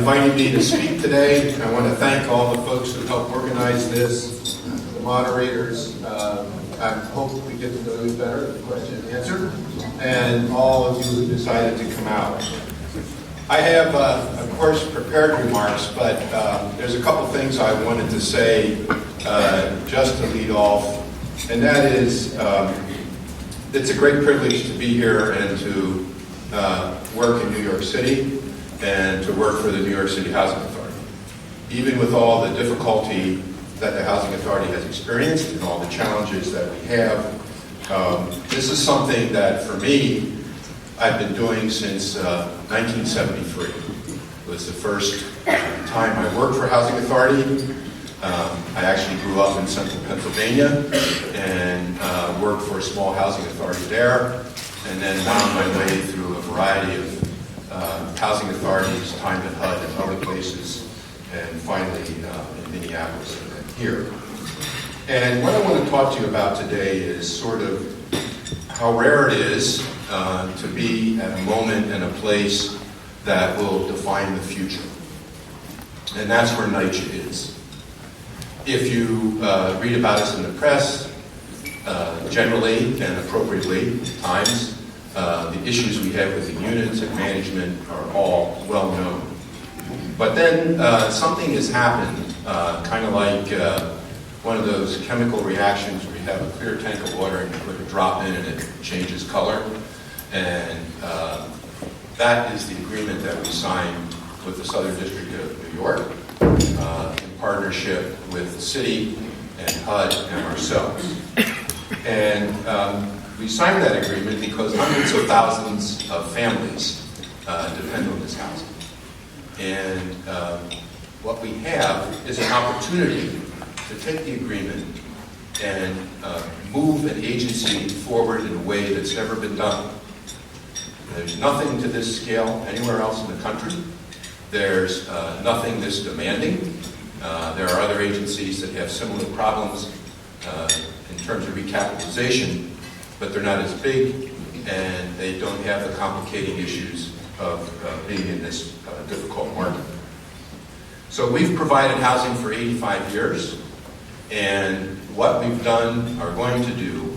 inviting me to speak today. I want to thank all the folks who helped organize this, the moderators. I hope we get to know you better, the question and answer, and all of you who decided to come out. I have, of course, prepared remarks, but there's a couple things I wanted to say just to lead off, and that is it's a great privilege to be here and to work in New York City and to work for the New York City Housing Authority. Even with all the difficulty that the Housing Authority has experienced and all the challenges that we have, this is something that, for me, I've been doing since 1973. It was the first time I worked for Housing Authority. I actually grew up in central Pennsylvania and worked for a small housing authority there, and then wound my way through a variety of housing authorities, time at HUD and other places, and finally in Minneapolis and then here. And what I want to talk to you about today is sort of how rare it is to be at a moment and a place that will define the future. And that's where NYCHA is. If you read about us in the press, generally and appropriately at times, the issues we have with the units and management are all well known. But then something has happened, kind of like one of those chemical reactions where you have a clear tank of water and you put a drop in and it changes color. And that is the agreement that we signed with the Southern District of New York in partnership with the city and HUD and ourselves. And we signed that agreement because hundreds of thousands of families depend on this housing. And what we have is an opportunity to take the agreement and move an agency forward in a way that's never been done. There's nothing to this scale anywhere else in the country. There's nothing this demanding. There are other agencies that have similar problems in terms of recapitalization, but they're not as big and they don't have the complicating issues of being in this difficult market. So we've provided housing for 85 years, and what we've done, are going to do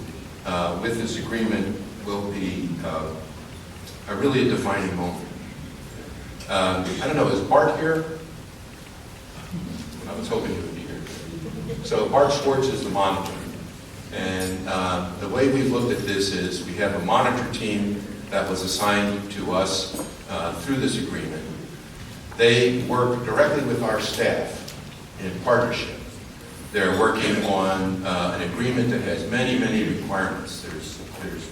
with this agreement will be really a defining moment. I don't know, is Bart here? I was hoping he would be here. So Bart Schwartz is the monitor. And the way we've looked at this is we have a monitor team that was assigned to us through this agreement. They work directly with our staff in partnership. They're working on an agreement that has many, many requirements. There's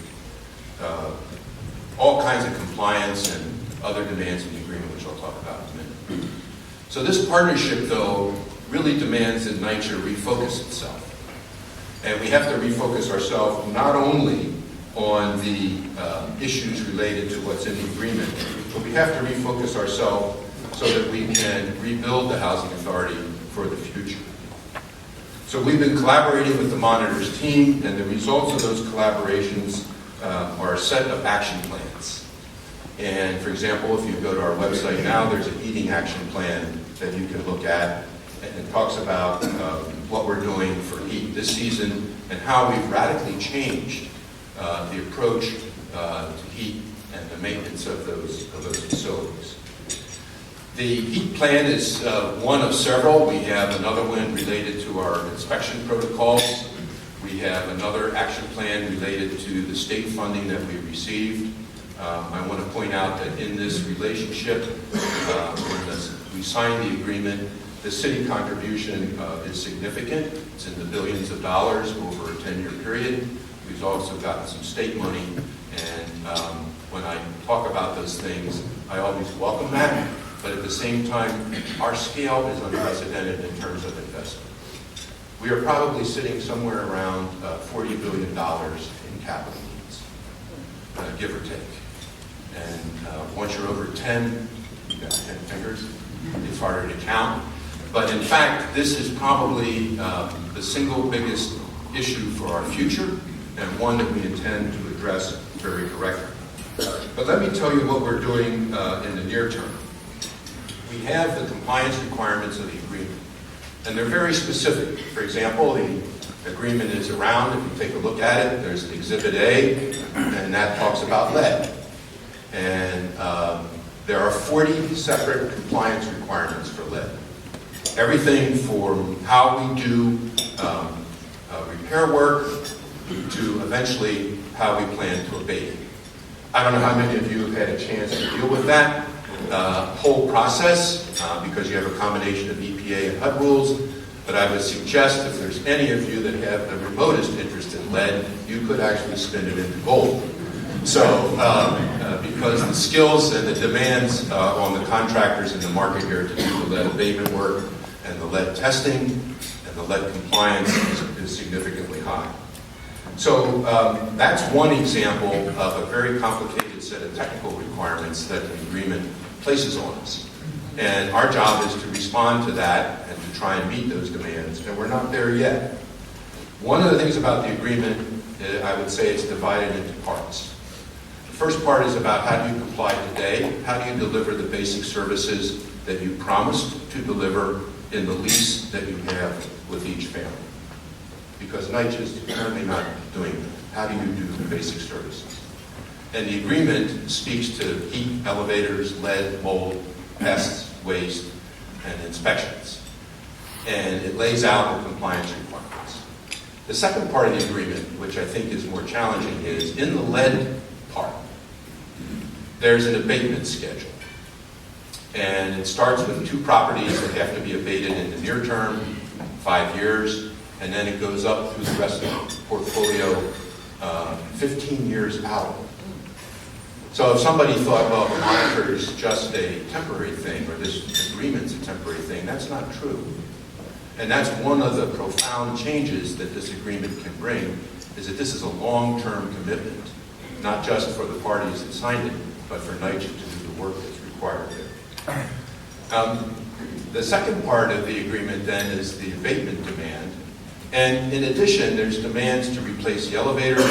all kinds of compliance and other demands in the agreement, which I'll talk about in a minute. So this partnership, though, really demands that NYCHA refocus itself. And we have to refocus ourselves not only on the issues related to what's in the agreement, but we have to refocus ourselves so that we can rebuild the housing authority for the future. So we've been collaborating with the monitors team, and the results of those collaborations are a set of action plans. And for example, if you go to our website now, there's a heating action plan that you can look at, and it talks about what we're doing for heat this season and how we've radically changed the approach to heat and the maintenance of those facilities. The heat plan is one of several. We have another one related to our inspection protocols. We have another action plan related to the state funding that we received. I want to point out that in this relationship, when we signed the agreement, the city contribution is significant. It's in the billions of dollars over a 10-year period. We've also gotten some state money, and when I talk about those things, I always welcome that. But at the same time, our scale is unprecedented in terms of investment. We are probably sitting somewhere around $40 billion in capital needs, give or take. And once you're over 10, you've got 10 fingers, it's harder to count. But in fact, this is probably the single biggest issue for our future, and one that we intend to address very directly. But let me tell you what we're doing in the near term. we have the compliance requirements of the agreement, and they're very specific. For example, the agreement is around. If you take a look at it, there's Exhibit A, and that talks about lead. And there are 40 separate compliance requirements for lead. Everything from how we do repair work to eventually how we plan to abate it. I don't know how many of you have had a chance to deal with that whole process because you have a combination of EPA and HUD rules, but I would suggest if there's any of you that have the remotest interest in lead, you could actually spin it into gold. So, because the skills and the demands on the contractors in the market here to do the lead abatement work and the lead testing and the lead compliance is significantly high. So that's one example of a very complicated set of technical requirements that the agreement places on us. And our job is to respond to that and to try and meet those demands, and we're not there yet. One of the things about the agreement, I would say it's divided into parts. The first part is about how do you comply today, how do you deliver the basic services that you promised to deliver in the lease that you have with each family. Because NYCHA is currently not doing that. How do you do the basic services? And the agreement speaks to heat, elevators, lead, mold, pests, waste, and inspections. And it lays out the compliance requirements. The second part of the agreement, which I think is more challenging, is in the lead part, there's an abatement schedule. And it starts with 2 properties that have to be abated in the near term, 5 years, and then it goes up through the rest of the portfolio 15 years out. So if somebody thought, well, the monitor is just a temporary thing, or this agreement's a temporary thing, that's not true. And that's one of the profound changes that this agreement can bring, is that this is a long-term commitment, not just for the parties that signed it, but for NYCHA to do the work that's required there. The second part of the agreement then is the abatement demand. And in addition, there's demands to replace the elevators,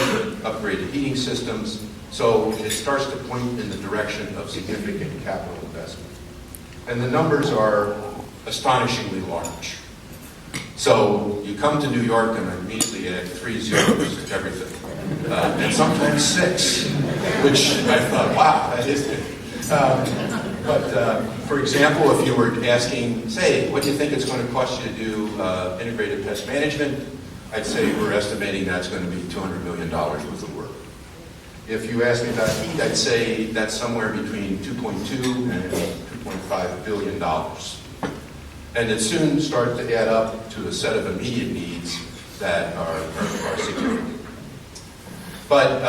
upgrade the heating systems, so it starts to point in the direction of significant capital investment. And the numbers are astonishingly large. So you come to New York and I immediately add 3 zeros to everything, and sometimes 6, which I thought, wow, that is big. But for example, if you were asking, say, what do you think it's going to cost you to do integrated pest management, I'd say we're estimating that's going to be $200 million worth of work. If you ask me about heat, I'd say that's somewhere between $2.2 and $2.5 billion. And it soon starts to add up to a set of immediate needs that are significant. But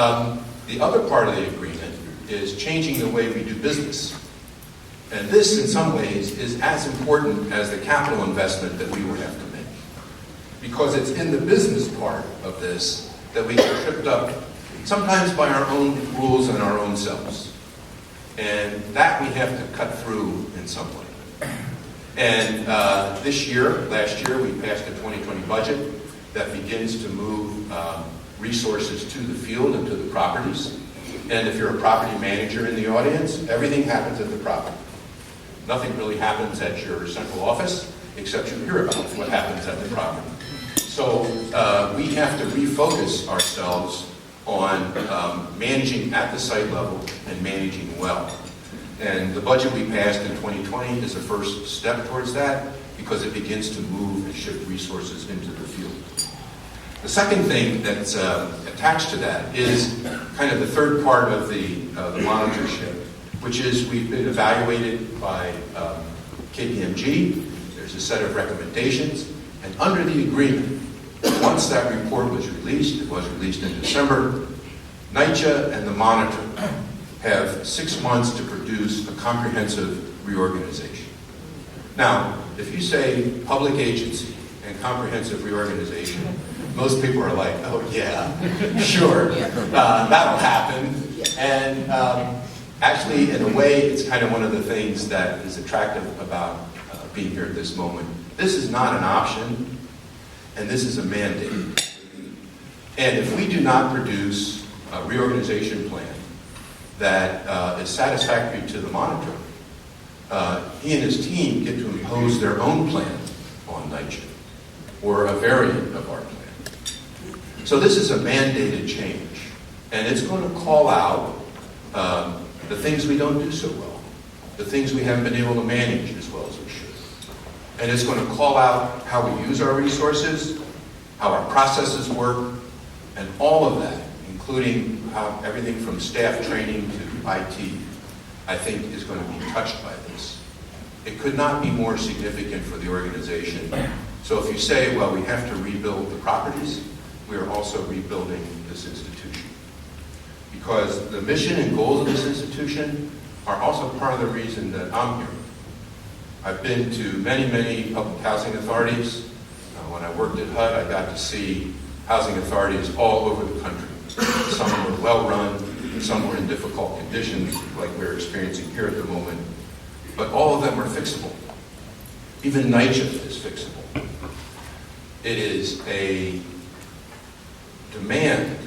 the other part of the agreement is changing the way we do business. And this, in some ways, is as important as the capital investment that we would have to make. Because it's in the business part of this that we get tripped up, sometimes by our own rules and our own selves. And that we have to cut through in some way. And last year, we passed a 2020 budget that begins to move resources to the field and to the properties. And if you're a property manager in the audience, everything happens at the property. Nothing really happens at your central office, except you hear about what happens at the property. So we have to refocus ourselves on managing at the site level and managing well. And the budget we passed in 2020 is a first step towards that because it begins to move and shift resources into the field. The second thing that's attached to that is kind of the third part of the monitorship, which is we've been evaluated by KPMG. There's a set of recommendations. And under the agreement, once that report was released, it was released in December, NYCHA and the monitor have 6 months to produce a comprehensive reorganization. Now, if you say public agency and comprehensive reorganization, most people are like, oh yeah, sure, that'll happen. And actually, in a way, it's kind of one of the things that is attractive about being here at this moment. This is not an option, and this is a mandate. And if we do not produce a reorganization plan that is satisfactory to the monitor, he and his team get to impose their own plan on NYCHA, or a variant of our plan. So this is a mandated change, and it's going to call out the things we don't do so well, the things we haven't been able to manage as well as we should. And it's going to call out how we use our resources, how our processes work, and all of that, including how everything from staff training to IT, I think is going to be touched by this. It could not be more significant for the organization. So if you say, well, we have to rebuild the properties, we are also rebuilding this institution. Because the mission and goals of this institution are also part of the reason that I'm here. I've been to many, many public housing authorities. When I worked at HUD, I got to see housing authorities all over the country. Some were well-run, and some were in difficult conditions, like we're experiencing here at the moment. But all of them are fixable. Even NYCHA is fixable. It is a demand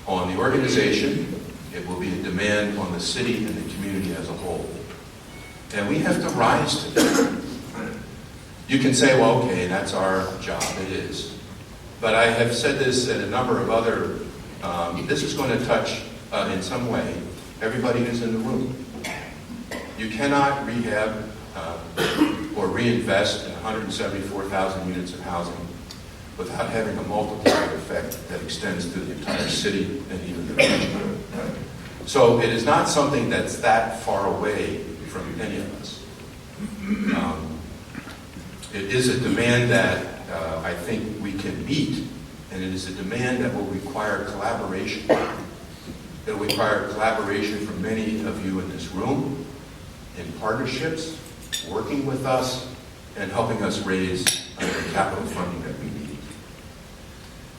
on the organization. It will be a demand on the city and the community as a whole. And we have to rise to that. You can say, well, okay, that's our job. It is. But I have said this in a number of other, this is going to touch, in some way, everybody who's in the room. You cannot rehab or reinvest in 174,000 units of housing without having a multiplier effect that extends to the entire city and even the region. So it is not something that's that far away from any of us. It is a demand that I think we can meet, and it is a demand that will require collaboration. It will require collaboration from many of you in this room, in partnerships, working with us, and helping us raise the capital funding that we need.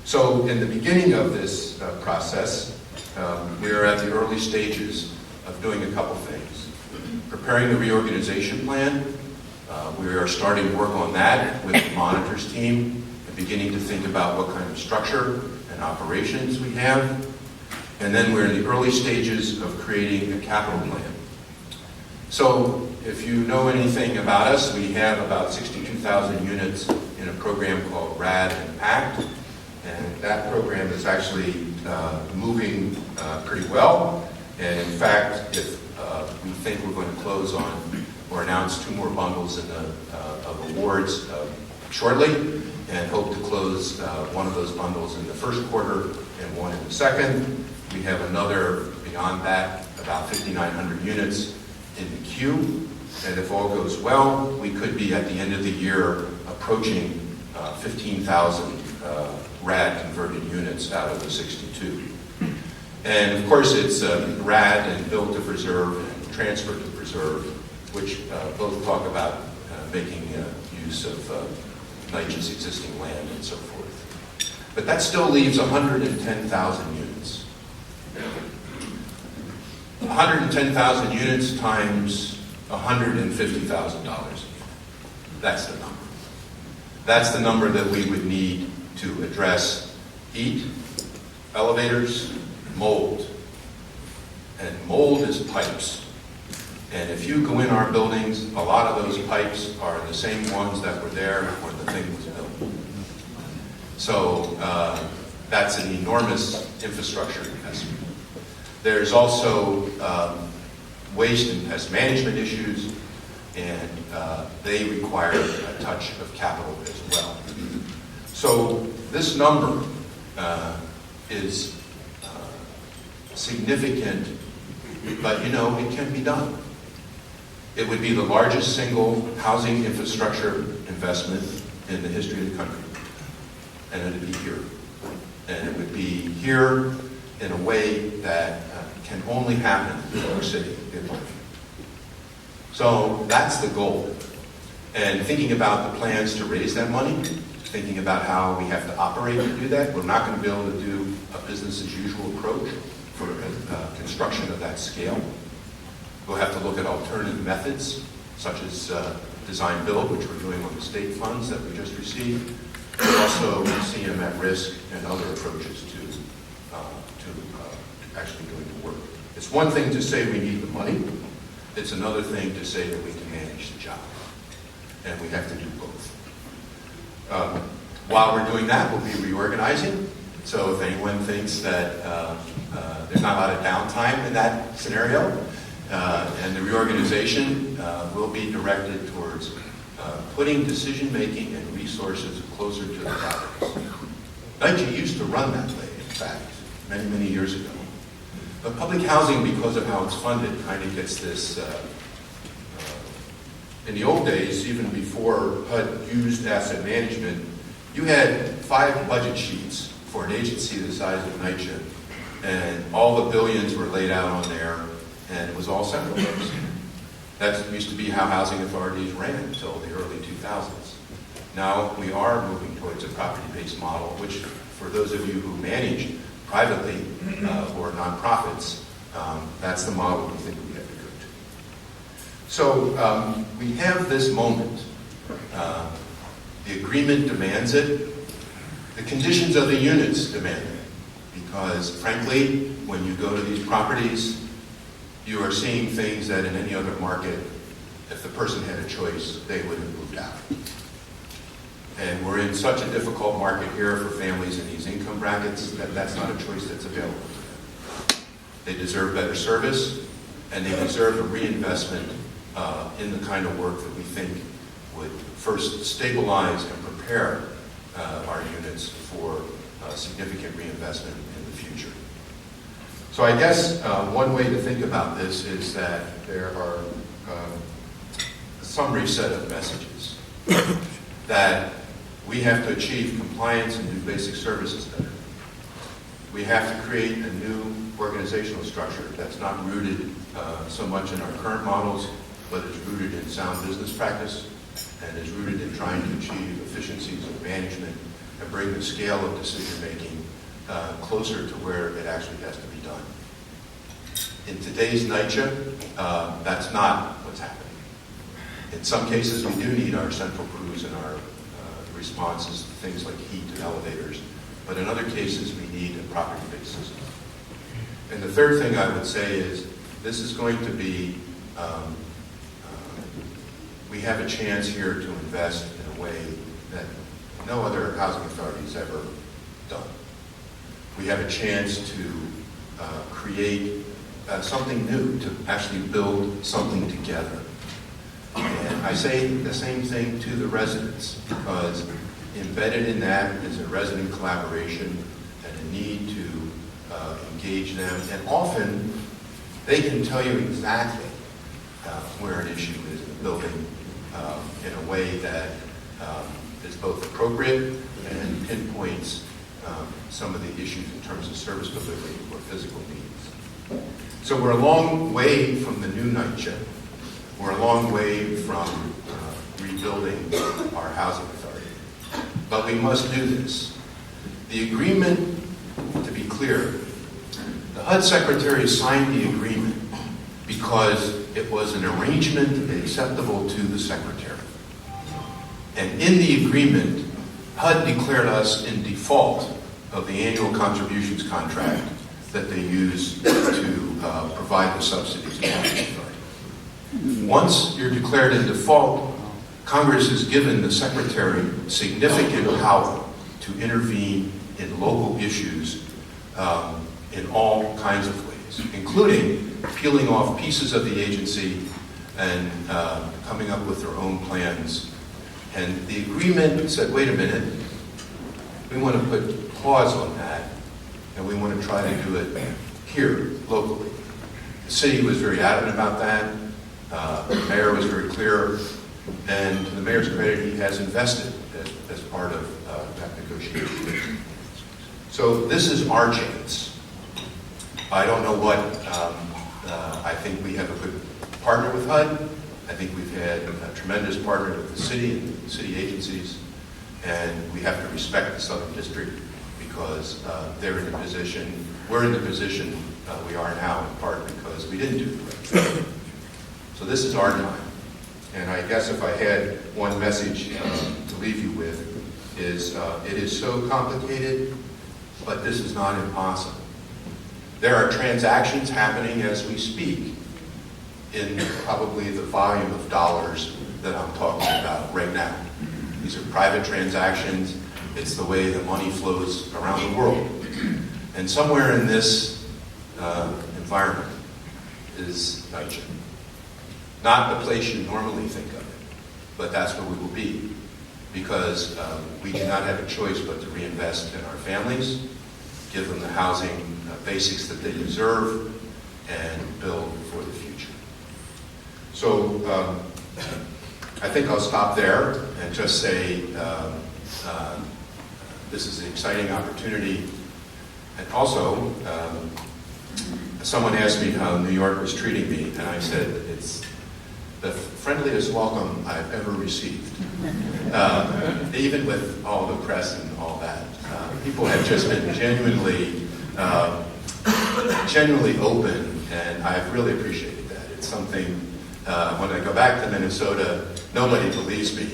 So in the beginning of this process, we are at the early stages of doing a couple things. Preparing the reorganization plan. We are starting work on that with the monitors team and beginning to think about what kind of structure and operations we have. And then we're in the early stages of creating a capital plan. So if you know anything about us, we have about 62,000 units in a program called RAD and ACT. And that program is actually moving pretty well. And in fact, if we think we're going to close on or announce 2 more bundles of awards shortly, and hope to close one of those bundles in the first quarter and one in the second. We have another, beyond that, about 5,900 units in the queue. And if all goes well, we could be at the end of the year approaching 15,000 RAD converted units out of the 62. And of course, it's RAD and built to preserve and transfer to preserve, which both talk about making use of NYCHA's existing land and so forth. But that still leaves 110,000 units. 110,000 units times $150,000 a year. That's the number. That's the number that we would need to address heat, elevators, mold. And mold is pipes. And if you go in our buildings, a lot of those pipes are the same ones that were there when the thing was built. So that's an enormous infrastructure investment. There's also waste and pest management issues, and they require a touch of capital as well. So this number is significant, but you know, it can be done. It would be the largest single housing infrastructure investment in the history of the country. And it would be here. And it would be here in a way that can only happen in New York City. So that's the goal. And thinking about the plans to raise that money, thinking about how we have to operate to do that, we're not going to be able to do a business as usual approach for construction of that scale. We'll have to look at alternative methods, such as design build, which we're doing on the state funds that we just received. We'll also see them at risk and other approaches to actually doing the work. It's one thing to say we need the money, It's another thing to say that we can manage the job, and we have to do both. While we're doing that, we'll be reorganizing. So if anyone thinks that there's not a lot of downtime in that scenario, and the reorganization will be directed towards putting decision-making and resources closer to the properties. NYCHA used to run that way, in fact, many, many years ago. But public housing, because of how it's funded, kind of gets this, in the old days, even before HUD used asset management, you had 5 budget sheets for an agency the size of NYCHA, and all the billions were laid out on there, and it was all centralized. That used to be how housing authorities ran until the early 2000s. Now we are moving towards a property-based model, which for those of you who manage privately or nonprofits, that's the model we think we have to go to. So we have this moment. The agreement demands it. The conditions of the units demand it. Because frankly, when you go to these properties, you are seeing things that in any other market, if the person had a choice, they would have moved out. And we're in such a difficult market here for families in these income brackets that that's not a choice that's available to them. They deserve better service, and they deserve a reinvestment in the kind of work that we think would first stabilize and prepare our units for significant reinvestment in the future. So I guess one way to think about this is that there are a summary set of messages that we have to achieve compliance and do basic services better. We have to create a new organizational structure that's not rooted so much in our current models, but is rooted in sound business practice and is rooted in trying to achieve efficiencies of management and bring the scale of decision-making closer to where it actually has to be done. In today's NYCHA, that's not what's happening. In some cases, we do need our central crews and our responses to things like heat and elevators, but in other cases, we need a property-based system. And the third thing I would say is, this is going to be, we have a chance here to invest in a way that no other housing authority has ever done. We have a chance to create something new, to actually build something together. And I say the same thing to the residents, because embedded in that is a resident collaboration and a need to engage them. And often, they can tell you exactly where an issue is in the building in a way that is both appropriate and pinpoints some of the issues in terms of service delivery or physical needs. So we're a long way from the new NYCHA. We're a long way from rebuilding our housing authority. But we must do this. The agreement, to be clear, the HUD secretary signed the agreement because it was an arrangement acceptable to the secretary. And in the agreement, HUD declared us in default of the annual contributions contract that they use to provide the subsidies to the housing authority. Once you're declared in default, Congress has given the secretary significant power to intervene in local issues in all kinds of ways, including peeling off pieces of the agency and coming up with their own plans. And the agreement said, wait a minute, we want to put pause on that, and we want to try to do it here, locally. The city was very adamant about that. The mayor was very clear, and to the mayor's credit, he has invested as part of that negotiation. So this is our chance. I don't know what, I think we have a good partner with HUD. I think we've had a tremendous partner with the city and the city agencies, and we have to respect the Southern District because they're in the position, we're in the position we are now in part because we didn't do the right thing. So this is our time. And I guess if I had one message to leave you with is it is so complicated, but this is not impossible. There are transactions happening as we speak in probably the volume of dollars that I'm talking about right now. These are private transactions. It's the way the money flows around the world. And somewhere in this environment is NYCHA. Not the place you normally think of it, but that's where we will be, because we do not have a choice but to reinvest in our families, give them the housing basics that they deserve, and build for the future. So I think I'll stop there and just say this is an exciting opportunity. And also, someone asked me how New York was treating me, and I said it's the friendliest welcome I've ever received. Even with all the press and all that. People have just been genuinely open, and I've really appreciated that. It's something, when I go back to Minnesota, nobody believes me.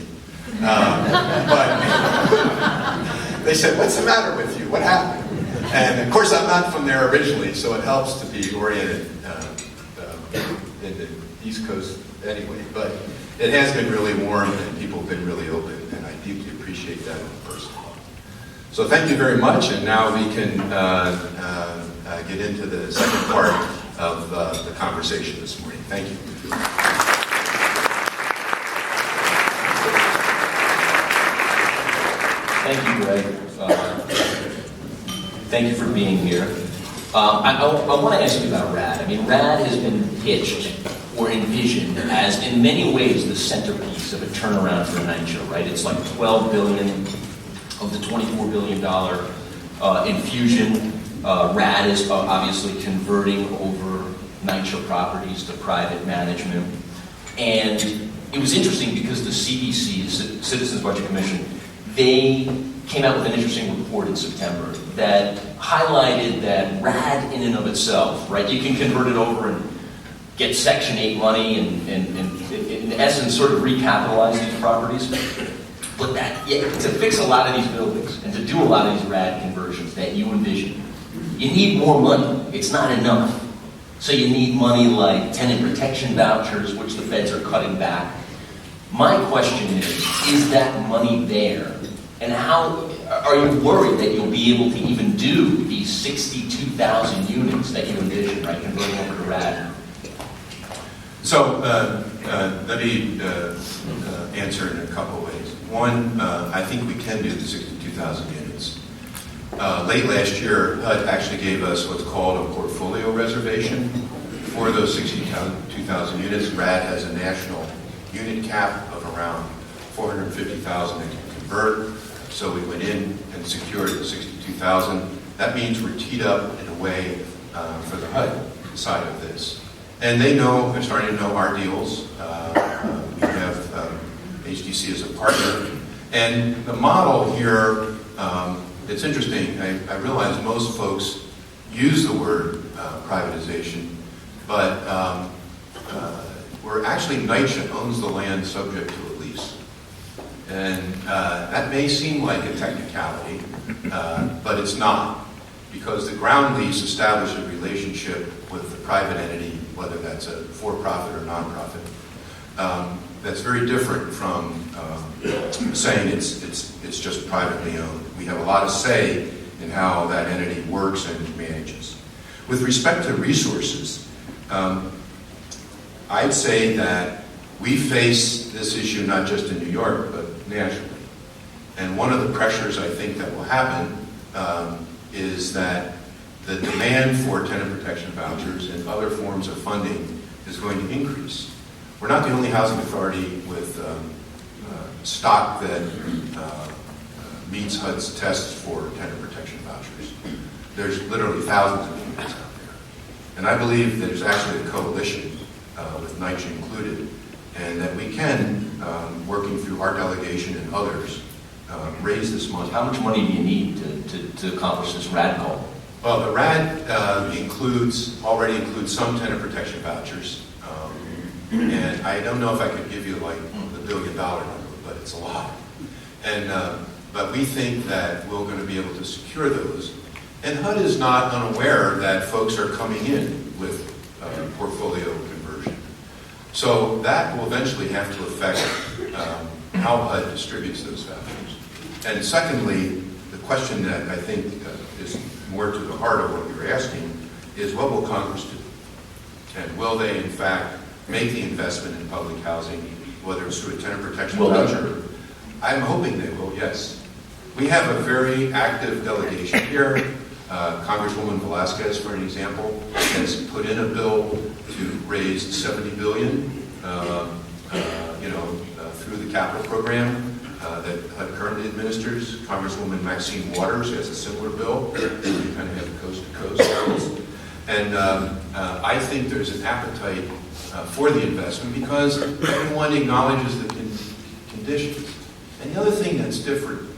But they said, "What's the matter with you? What happened?" And of course, I'm not from there originally, so it helps to be oriented in the East Coast anyway. But it has been really warm, and people have been really open, and I deeply appreciate that on a personal level. So thank you very much, and now we can get into the second part of the conversation this morning. Thank you. Thank you, Greg. Thank you for being here. I want to ask you about RAD. I mean, RAD has been pitched or envisioned as, in many ways, the centerpiece of a turnaround for NYCHA, right? It's like $12 billion of the $24 billion infusion. RAD is obviously converting over NYCHA properties to private management. And it was interesting because the CBC, Citizens Budget Commission, they came out with an interesting report in September that highlighted that RAD in and of itself, right, you can convert it over and get Section 8 money and in essence sort of recapitalize these properties. But that, to fix a lot of these buildings and to do a lot of these RAD conversions that you envision, you need more money. It's not enough. So you need money like tenant protection vouchers, which the feds are cutting back. My question is that money there? And how are you worried that you'll be able to even do these 62,000 units that you envision, right, converting over to RAD? So let me answer in a couple of ways. One, I think we can do the 62,000 units. Late last year, HUD actually gave us what's called a portfolio reservation for those 62,000 units. RAD has a national unit cap of around 450,000 that can convert. So we went in and secured the 62,000. That means we're teed up in a way for the HUD side of this. And they know, they're starting to know our deals. We have HDC as a partner. And the model here, it's interesting. I realize most folks use the word privatization, but we're actually, NYCHA owns the land subject to a lease. And that may seem like a technicality, but it's not, because the ground lease establishes a relationship with the private entity, whether that's a for-profit or non-profit. That's very different from saying it's just privately owned. We have a lot of say in how that entity works and manages. With respect to resources, I'd say that we face this issue not just in New York, but nationally. And one of the pressures I think that will happen is that the demand for tenant protection vouchers and other forms of funding is going to increase. We're not the only housing authority with stock that meets HUD's tests for tenant protection vouchers. There's literally thousands of units out there. And I believe there's actually a coalition with NYCHA included, and that we can, working through our delegation and others, raise this money. How much money do you need to accomplish this RAD goal? Well, the RAD already includes some tenant protection vouchers. And I don't know if I could give you like the $1 billion number, but it's a lot. And but we think that we're going to be able to secure those. And HUD is not unaware that folks are coming in with portfolio conversion. So that will eventually have to affect how HUD distributes those values. And secondly, the question that I think is more to the heart of what you're asking is, what will Congress do? And will they, in fact, make the investment in public housing, whether it's through a tenant protection voucher? I'm hoping they will, yes. We have a very active delegation here. Congresswoman Velasquez, for an example, has put in a bill to raise $70 billion, through the capital program that HUD currently administers. Congresswoman Maxine Waters has a similar bill. We kind of have coast-to-coast. And I think there's an appetite for the investment because everyone acknowledges the conditions. And the other thing that's different,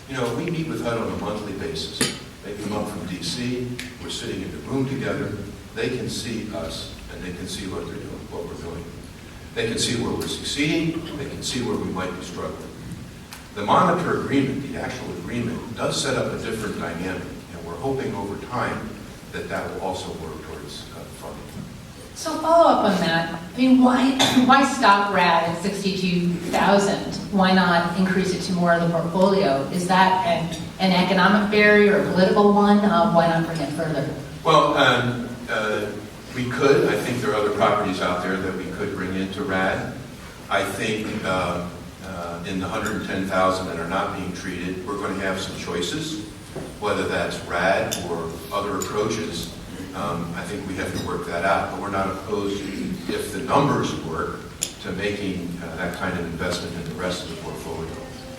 we meet with HUD on a monthly basis. They come up from DC, we're sitting in the room together, they can see us, and they can see what they're doing, what we're doing. They can see where we're succeeding, they can see where we might be struggling. The monitor agreement, the actual agreement, does set up a different dynamic, and we're hoping over time that that will also work towards funding. So follow up on that. I mean, why stop RAD at 62,000? Why not increase it to more of the portfolio? Is that an economic barrier or a political one? Why not bring it further? Well, we could. I think there are other properties out there that we could bring into RAD. I think in the 110,000 that are not being treated, we're going to have some choices, whether that's RAD or other approaches. I think we have to work that out, but we're not opposed, if the numbers work, to making that kind of investment in the rest of the portfolio.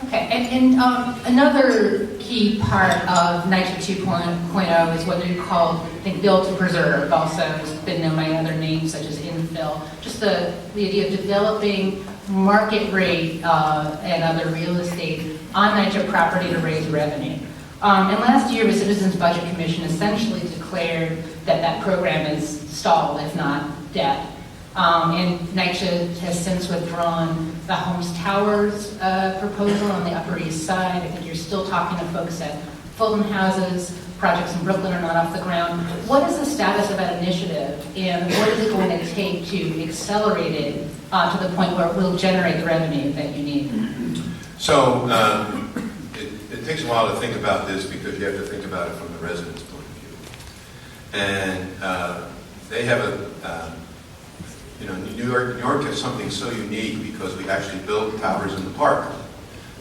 Okay, and another key part of NYCHA 2.0 is what you call, I think, build to preserve. Also, it's been known by other names such as infill. Just the idea of developing market rate and other real estate on NYCHA property to raise revenue. And last year, the Citizens Budget Commission essentially declared that that program is stalled, if not dead. And NYCHA has since withdrawn the Homes Towers proposal on the Upper East Side. I think you're still talking to folks at Fulton Houses. Projects in Brooklyn are not off the ground. What is the status of that initiative, and what is it going to take to accelerate it to the point where it will generate the revenue that you need? So it takes a while to think about this because you have to think about it from the residents' point of view. And they have New York has something so unique because we actually build towers in the park.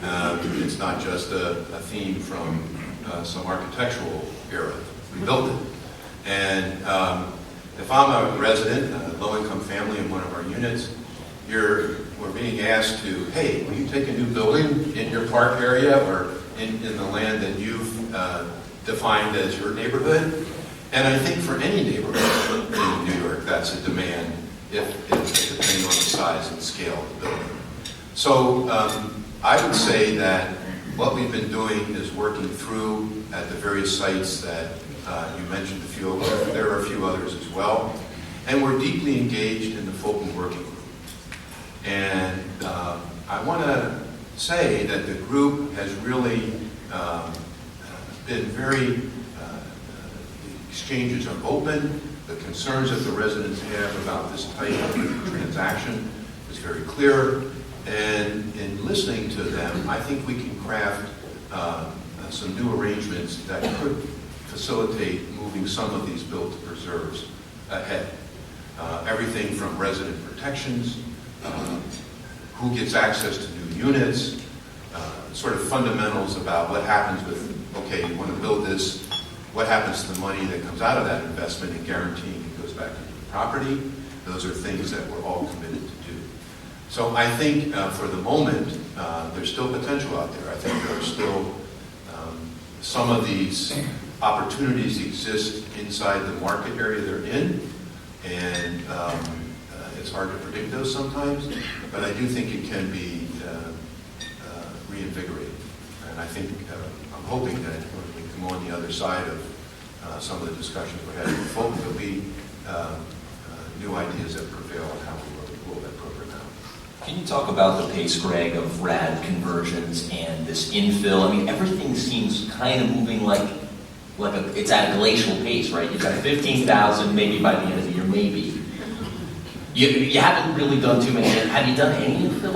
It's not just a theme from some architectural era. We built it. And if I'm a resident, a low-income family in one of our units, we're being asked to, hey, will you take a new building in your park area or in the land that you've defined as your neighborhood? And I think for any neighborhood in New York, that's a demand, depending on the size and scale of the building. So I would say that what we've been doing is working through at the various sites that you mentioned a few of them. There are a few others as well. And we're deeply engaged in the Fulton Working Group. And I want to say that the group has really been very, exchanges are open. The concerns that the residents have about this type of transaction is very clear. And in listening to them, I think we can craft some new arrangements that could facilitate moving some of these build-to-preserves ahead. Everything from resident protections, who gets access to new units, sort of fundamentals about what happens with, okay, you want to build this, what happens to the money that comes out of that investment and guaranteeing it goes back into the property. Those are things that we're all committed to do. So I think for the moment, there's still potential out there. I think there are still some of these opportunities exist inside the market area they're in, and it's hard to predict those sometimes, but I do think it can be reinvigorated. And I think, I'm hoping that when we come on the other side of some of the discussions we're having with folks, there'll be new ideas that prevail on how we roll that program out. Can you talk about the pace, Greg, of RAD conversions and this infill? I mean, everything seems kind of moving like it's at a glacial pace, right? You've got 15,000 maybe by the end of the year, maybe. You haven't really done too many. Have you done any infill?